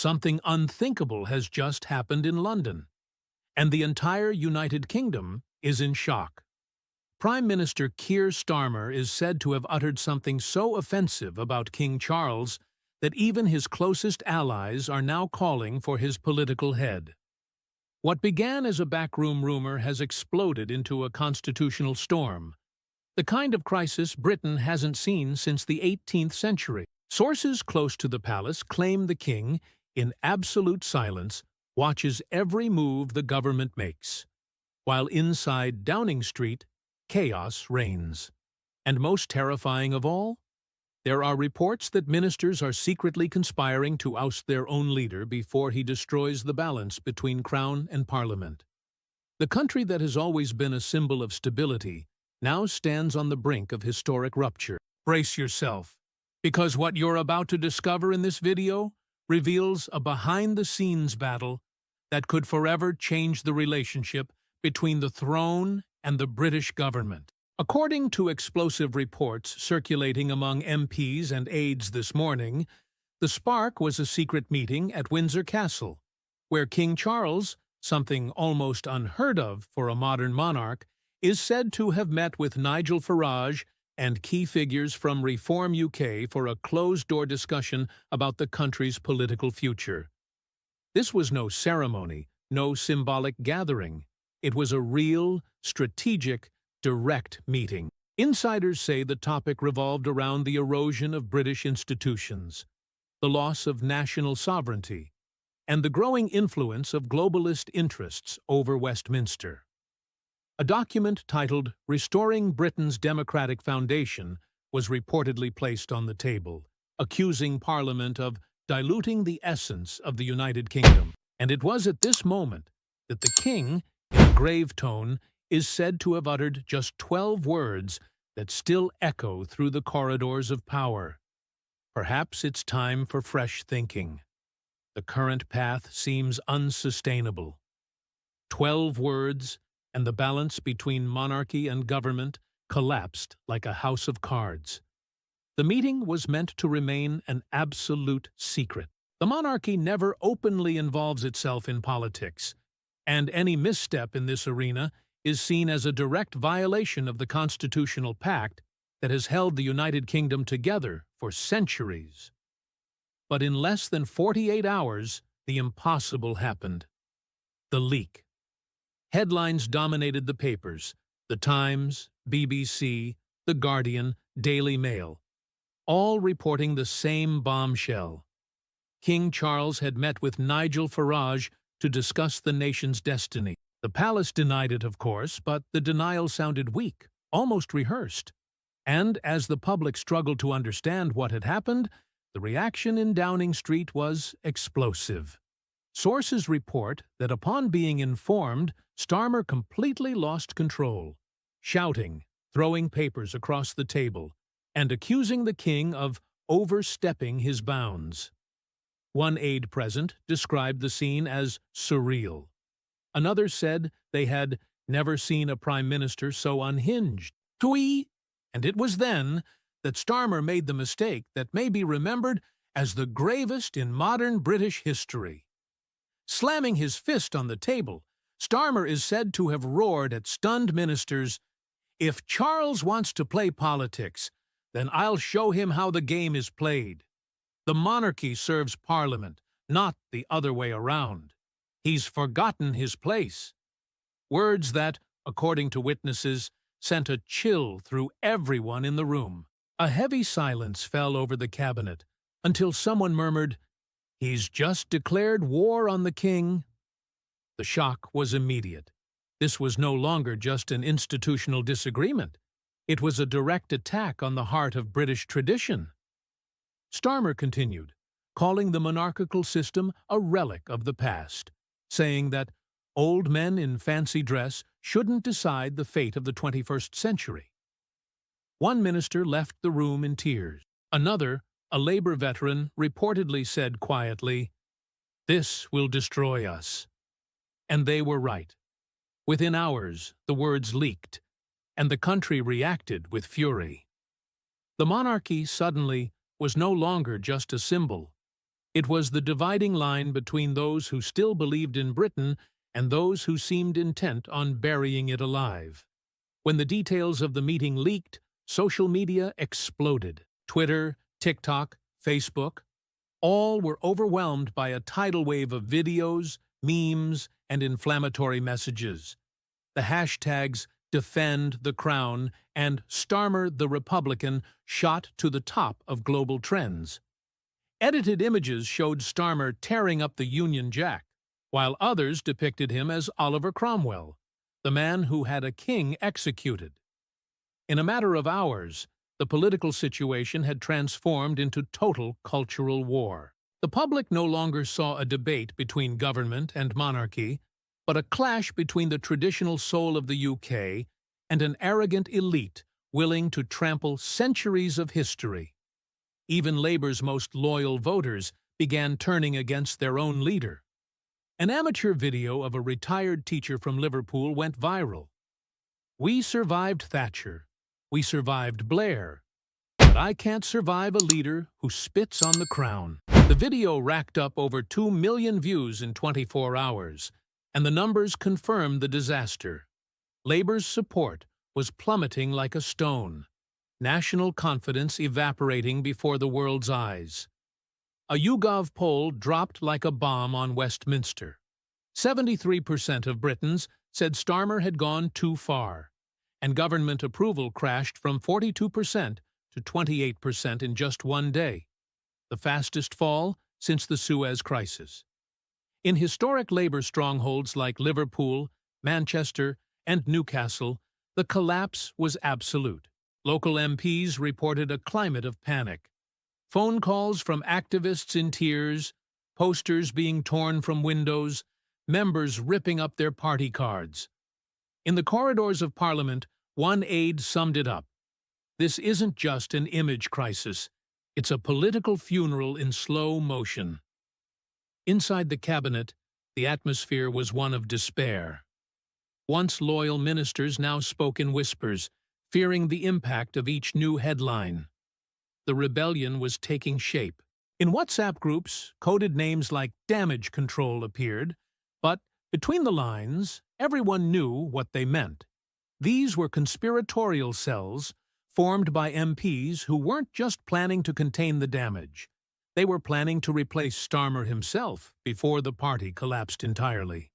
Something unthinkable has just happened in London, and the entire United Kingdom is in shock. Prime Minister Keir Starmer is said to have uttered something so offensive about King Charles that even his closest allies are now calling for his political head. What began as a backroom rumor has exploded into a constitutional storm, the kind of crisis Britain hasn't seen since the 18th century. Sources close to the palace claim the king, in absolute silence, watches every move the government makes, while inside Downing Street, chaos reigns. And most terrifying of all, there are reports that ministers are secretly conspiring to oust their own leader before he destroys the balance between Crown and Parliament. The country that has always been a symbol of stability now stands on the brink of historic rupture. Brace yourself, because what you're about to discover in this video reveals a behind-the-scenes battle that could forever change the relationship between the throne and the British government. According to explosive reports circulating among MPs and aides this morning, the spark was a secret meeting at Windsor Castle, where King Charles, something almost unheard of for a modern monarch, is said to have met with Nigel Farage and key figures from Reform UK for a closed-door discussion about the country's political future. This was no ceremony, no symbolic gathering. It was a real, strategic, direct meeting. Insiders say the topic revolved around the erosion of British institutions, the loss of national sovereignty, and the growing influence of globalist interests over Westminster. A document titled "Restoring Britain's Democratic Foundation" was reportedly placed on the table, accusing Parliament of diluting the essence of the United Kingdom. And it was at this moment that the king, in a grave tone, is said to have uttered just 12 words that still echo through the corridors of power. Perhaps it's time for fresh thinking. The current path seems unsustainable. 12 words, and the balance between monarchy and government collapsed like a house of cards. The meeting was meant to remain an absolute secret. The monarchy never openly involves itself in politics, and any misstep in this arena is seen as a direct violation of the constitutional pact that has held the United Kingdom together for centuries. But in less than 48 hours, the impossible happened. The leak. Headlines dominated the papers: The Times, BBC, The Guardian, Daily Mail, all reporting the same bombshell. King Charles had met with Nigel Farage to discuss the nation's destiny. The palace denied it, of course, but the denial sounded weak, almost rehearsed. And as the public struggled to understand what had happened, the reaction in Downing Street was explosive. Sources report that upon being informed, Starmer completely lost control, shouting, throwing papers across the table, and accusing the king of overstepping his bounds. One aide present described the scene as surreal. Another said they had never seen a prime minister so unhinged. Twee! And it was then that Starmer made the mistake that may be remembered as the gravest in modern British history. Slamming his fist on the table, Starmer is said to have roared at stunned ministers, "If Charles wants to play politics, then I'll show him how the game is played. The monarchy serves Parliament, not the other way around. He's forgotten his place." Words that, according to witnesses, sent a chill through everyone in the room. A heavy silence fell over the cabinet until someone murmured, "He's just declared war on the king." The shock was immediate. This was no longer just an institutional disagreement. It was a direct attack on the heart of British tradition. Starmer continued, calling the monarchical system a relic of the past, saying that old men in fancy dress shouldn't decide the fate of the 21st century. One minister left the room in tears. Another, a Labour veteran, reportedly said quietly, "This will destroy us." And they were right. Within hours, the words leaked, and the country reacted with fury. The monarchy, suddenly, was no longer just a symbol. It was the dividing line between those who still believed in Britain and those who seemed intent on burying it alive. When the details of the meeting leaked, social media exploded. Twitter, TikTok, Facebook, all were overwhelmed by a tidal wave of videos, memes, and inflammatory messages. The hashtags Defend the Crown and Starmer the Republican shot to the top of global trends. Edited images showed Starmer tearing up the Union Jack, while others depicted him as Oliver Cromwell, the man who had a king executed. In a matter of hours, the political situation had transformed into total cultural war. The public no longer saw a debate between government and monarchy, but a clash between the traditional soul of the UK and an arrogant elite willing to trample centuries of history. Even Labour's most loyal voters began turning against their own leader. An amateur video of a retired teacher from Liverpool went viral. "We survived Thatcher. We survived Blair. But I can't survive a leader who spits on the crown." The video racked up over 2 million views in 24 hours, and the numbers confirmed the disaster. Labour's support was plummeting like a stone, national confidence evaporating before the world's eyes. A YouGov poll dropped like a bomb on Westminster. 73% of Britons said Starmer had gone too far, and government approval crashed from 42% to 28% in just one day, the fastest fall since the Suez Crisis. In historic Labour strongholds like Liverpool, Manchester, and Newcastle, the collapse was absolute. Local MPs reported a climate of panic. Phone calls from activists in tears, posters being torn from windows, members ripping up their party cards. In the corridors of Parliament, one aide summed it up. "This isn't just an image crisis. It's a political funeral in slow motion." Inside the cabinet, the atmosphere was one of despair. Once loyal ministers now spoke in whispers, fearing the impact of each new headline. The rebellion was taking shape. In WhatsApp groups, coded names like damage control appeared, but between the lines, everyone knew what they meant. These were conspiratorial cells formed by MPs who weren't just planning to contain the damage. They were planning to replace Starmer himself before the party collapsed entirely.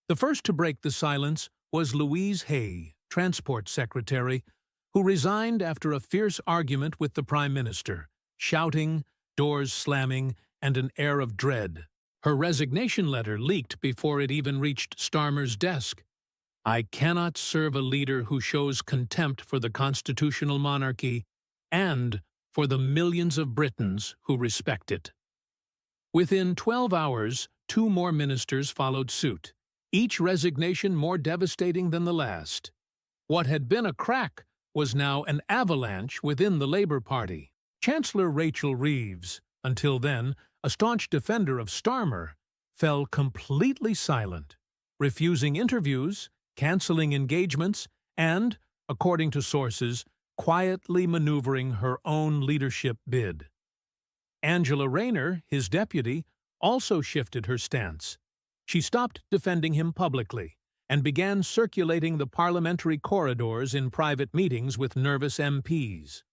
The first to break the silence was Louise Hay, Transport Secretary, who resigned after a fierce argument with the Prime Minister, shouting, doors slamming, and an air of dread. Her resignation letter leaked before it even reached Starmer's desk. "I cannot serve a leader who shows contempt for the constitutional monarchy and for the millions of Britons who respect it." Within 12 hours, 2 more ministers followed suit, each resignation more devastating than the last. What had been a crack was now an avalanche within the Labour Party. Chancellor Rachel Reeves, until then a staunch defender of Starmer, fell completely silent, refusing interviews, cancelling engagements, and, according to sources, quietly maneuvering her own leadership bid. Angela Rayner, his deputy, also shifted her stance. She stopped defending him publicly and began circulating the parliamentary corridors in private meetings with nervous MPs.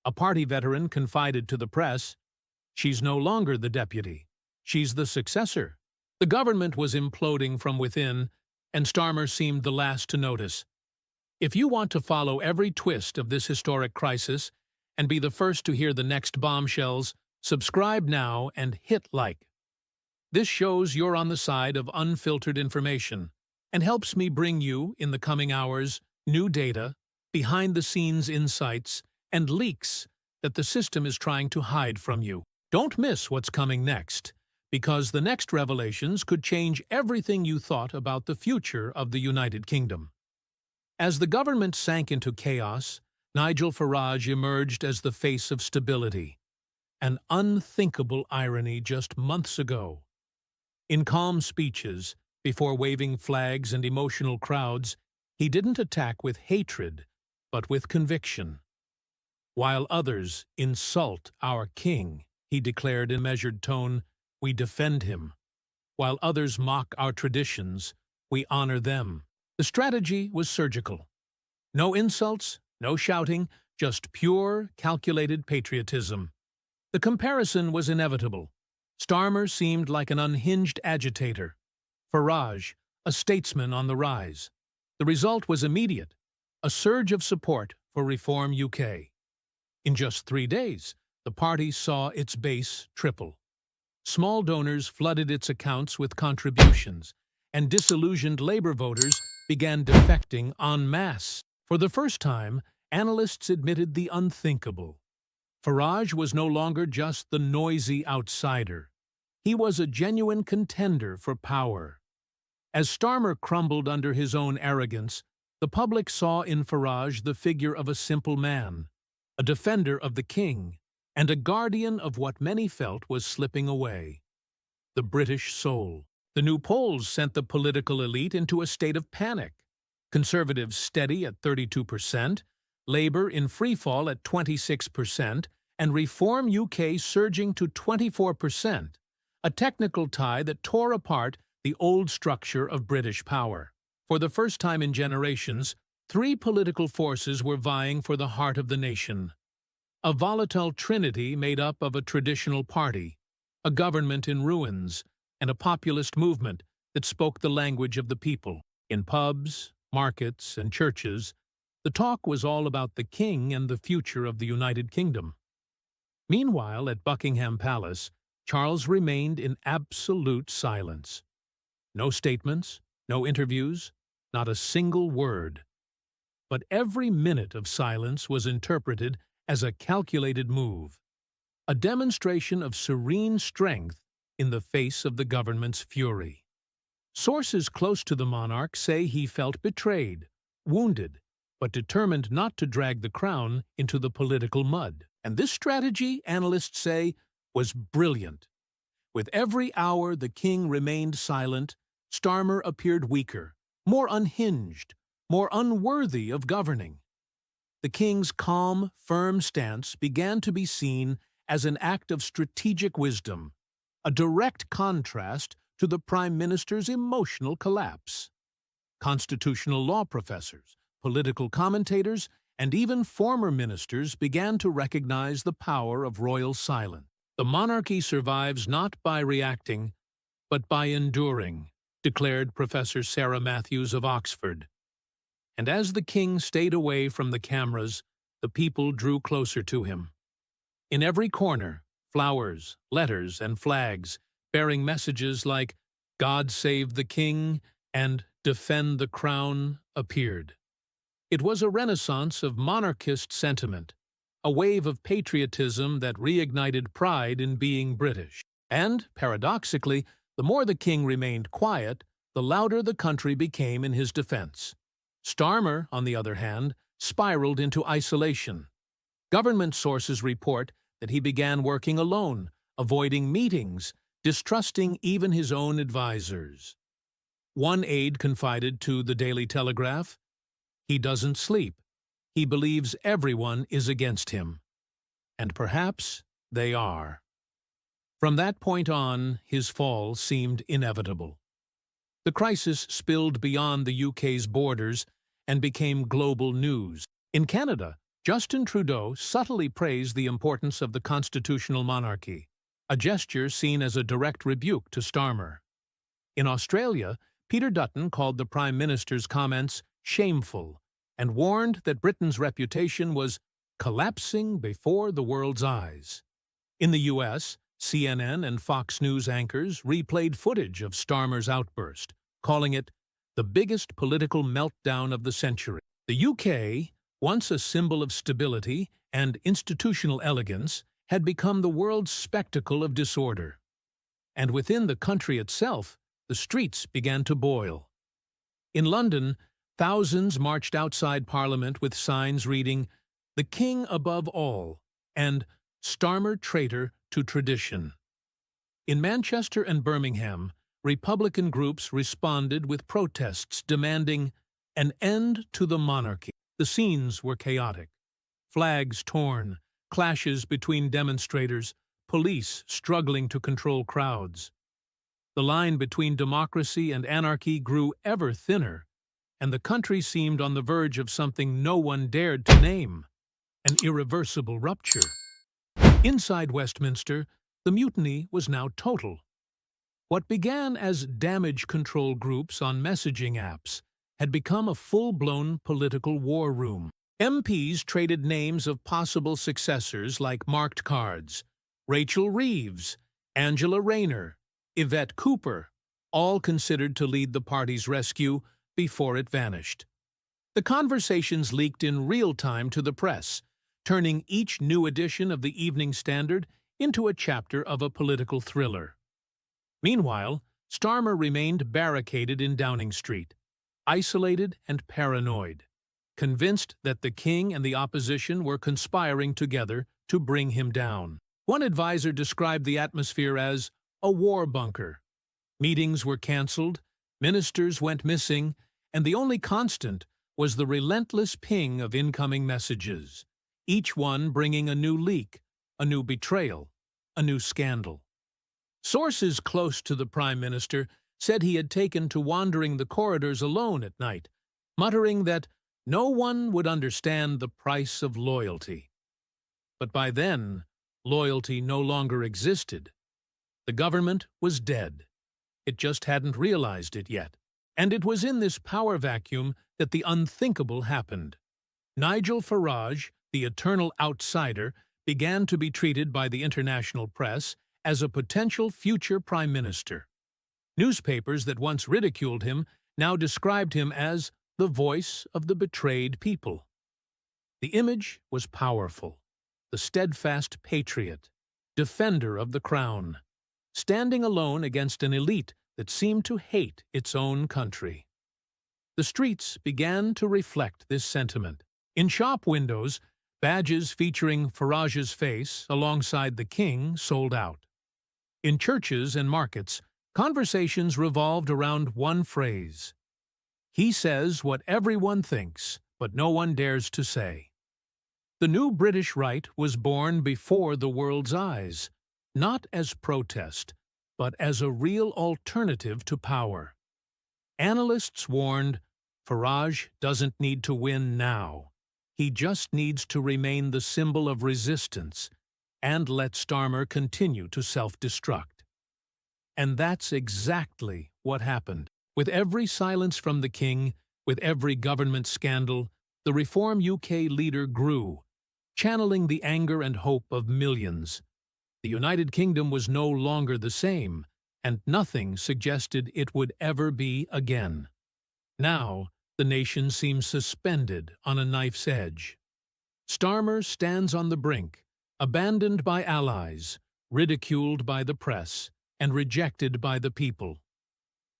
A party veteran confided to the press, "She's no longer the deputy. She's the successor." The government was imploding from within, and Starmer seemed the last to notice. If you want to follow every twist of this historic crisis and be the first to hear the next bombshells, subscribe now and hit like. This shows you're on the side of unfiltered information and helps me bring you, in the coming hours, new data, behind-the-scenes insights, and leaks that the system is trying to hide from you. Don't miss what's coming next, because the next revelations could change everything you thought about the future of the United Kingdom. As the government sank into chaos, Nigel Farage emerged as the face of stability. An unthinkable irony just months ago. In calm speeches, before waving flags and emotional crowds, he didn't attack with hatred, but with conviction. While others insult our king, he declared in a measured tone, "We defend him. While others mock our traditions, we honor them." The strategy was surgical. No insults, no shouting, just pure, calculated patriotism. The comparison was inevitable. Starmer seemed like an unhinged agitator. Farage, a statesman on the rise. The result was immediate, a surge of support for Reform UK. In just 3 days, the party saw its base triple. Small donors flooded its accounts with contributions, and disillusioned Labour voters began defecting en masse. For the first time, analysts admitted the unthinkable. Farage was no longer just the noisy outsider. He was a genuine contender for power. As Starmer crumbled under his own arrogance, the public saw in Farage the figure of a simple man, a defender of the king, and a guardian of what many felt was slipping away: the British soul. The new polls sent the political elite into a state of panic. Conservatives steady at 32%, Labour in freefall at 26%, and Reform UK surging to 24%, a technical tie that tore apart the old structure of British power. For the first time in generations, 3 political forces were vying for the heart of the nation. A volatile trinity made up of a traditional party, a government in ruins, and a populist movement that spoke the language of the people. In pubs, markets, and churches, the talk was all about the king and the future of the United Kingdom. Meanwhile, at Buckingham Palace, Charles remained in absolute silence. No statements, no interviews, not a single word. But every minute of silence was interpreted as a calculated move, a demonstration of serene strength in the face of the government's fury. Sources close to the monarch say he felt betrayed, wounded, but determined not to drag the crown into the political mud. And this strategy, analysts say, was brilliant. With every hour the king remained silent, Starmer appeared weaker, more unhinged, more unworthy of governing. The king's calm, firm stance began to be seen as an act of strategic wisdom, a direct contrast to the Prime Minister's emotional collapse. Constitutional law professors, political commentators, and even former ministers began to recognize the power of royal silence. The monarchy survives not by reacting, but by enduring, declared Professor Sarah Matthews of Oxford. And as the king stayed away from the cameras, the people drew closer to him. In every corner, flowers, letters, and flags, bearing messages like "God save the king" and "Defend the crown," appeared. It was a renaissance of monarchist sentiment, a wave of patriotism that reignited pride in being British. And, paradoxically, the more the king remained quiet, the louder the country became in his defense. Starmer, on the other hand, spiraled into isolation. Government sources report that he began working alone, avoiding meetings, distrusting even his own advisers. One aide confided to the Daily Telegraph, "He doesn't sleep. He believes everyone is against him." And perhaps they are. From that point on, his fall seemed inevitable. The crisis spilled beyond the UK's borders and became global news. In Canada, Justin Trudeau subtly praised the importance of the constitutional monarchy, a gesture seen as a direct rebuke to Starmer. In Australia, Peter Dutton called the Prime Minister's comments shameful and warned that Britain's reputation was collapsing before the world's eyes. In the US, CNN and Fox News anchors replayed footage of Starmer's outburst, calling it the biggest political meltdown of the century. The UK, once a symbol of stability and institutional elegance, had become the world's spectacle of disorder. And within the country itself, the streets began to boil. In London, thousands marched outside Parliament with signs reading, "The King above all," and "Starmer traitor to tradition." In Manchester and Birmingham, Republican groups responded with protests demanding an end to the monarchy. The scenes were chaotic. Flags torn, clashes between demonstrators, police struggling to control crowds. The line between democracy and anarchy grew ever thinner, and the country seemed on the verge of something no one dared to name: an irreversible rupture. Inside Westminster, the mutiny was now total. What began as damage control groups on messaging apps had become a full-blown political war room. MPs traded names of possible successors like marked cards: Rachel Reeves, Angela Rayner, Yvette Cooper, all considered to lead the party's rescue before it vanished. The conversations leaked in real time to the press, turning each new edition of the Evening Standard into a chapter of a political thriller. Meanwhile, Starmer remained barricaded in Downing Street, isolated and paranoid, convinced that the king and the opposition were conspiring together to bring him down. One advisor described the atmosphere as a war bunker. Meetings were cancelled, ministers went missing, and the only constant was the relentless ping of incoming messages, each one bringing a new leak, a new betrayal, a new scandal. Sources close to the Prime Minister said he had taken to wandering the corridors alone at night, muttering that no one would understand the price of loyalty. But by then, loyalty no longer existed. The government was dead. It just hadn't realized it yet. And it was in this power vacuum that the unthinkable happened. Nigel Farage, the eternal outsider, began to be treated by the international press as a potential future prime minister. Newspapers that once ridiculed him now described him as the voice of the betrayed people. The image was powerful: the steadfast patriot, defender of the crown, standing alone against an elite that seemed to hate its own country. The streets began to reflect this sentiment. In shop windows, badges featuring Farage's face alongside the king sold out. In churches and markets, conversations revolved around one phrase: "He says what everyone thinks, but no one dares to say." The new British right was born before the world's eyes, not as protest, but as a real alternative to power. Analysts warned, Farage doesn't need to win now. He just needs to remain the symbol of resistance and let Starmer continue to self-destruct. And that's exactly what happened. With every silence from the king, with every government scandal, the Reform UK leader grew, channeling the anger and hope of millions. The United Kingdom was no longer the same, and nothing suggested it would ever be again. Now, the nation seems suspended on a knife's edge. Starmer stands on the brink, abandoned by allies, ridiculed by the press, and rejected by the people.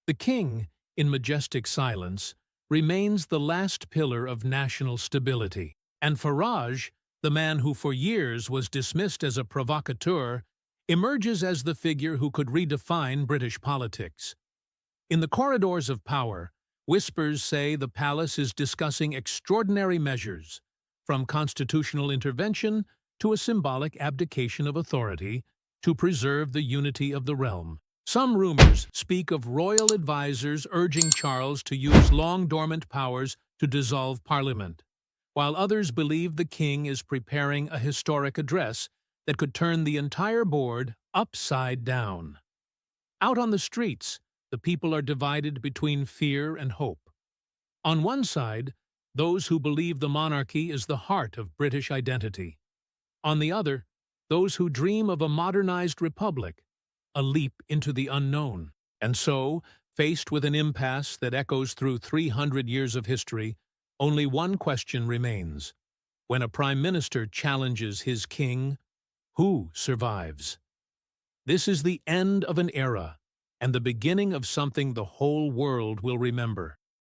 The king, in majestic silence, remains the last pillar of national stability, and Farage, the man who for years was dismissed as a provocateur, emerges as the figure who could redefine British politics. In the corridors of power, whispers say the palace is discussing extraordinary measures, from constitutional intervention to a symbolic abdication of authority, to preserve the unity of the realm. Some rumors speak of royal advisers urging Charles to use long-dormant powers to dissolve Parliament, while others believe the king is preparing a historic address that could turn the entire board upside down. Out on the streets, the people are divided between fear and hope. On one side, those who believe the monarchy is the heart of British identity. On the other, those who dream of a modernized republic, a leap into the unknown. And so, faced with an impasse that echoes through 300 years of history, only one question remains. When a prime minister challenges his king, who survives? This is the end of an era, and the beginning of something the whole world will remember.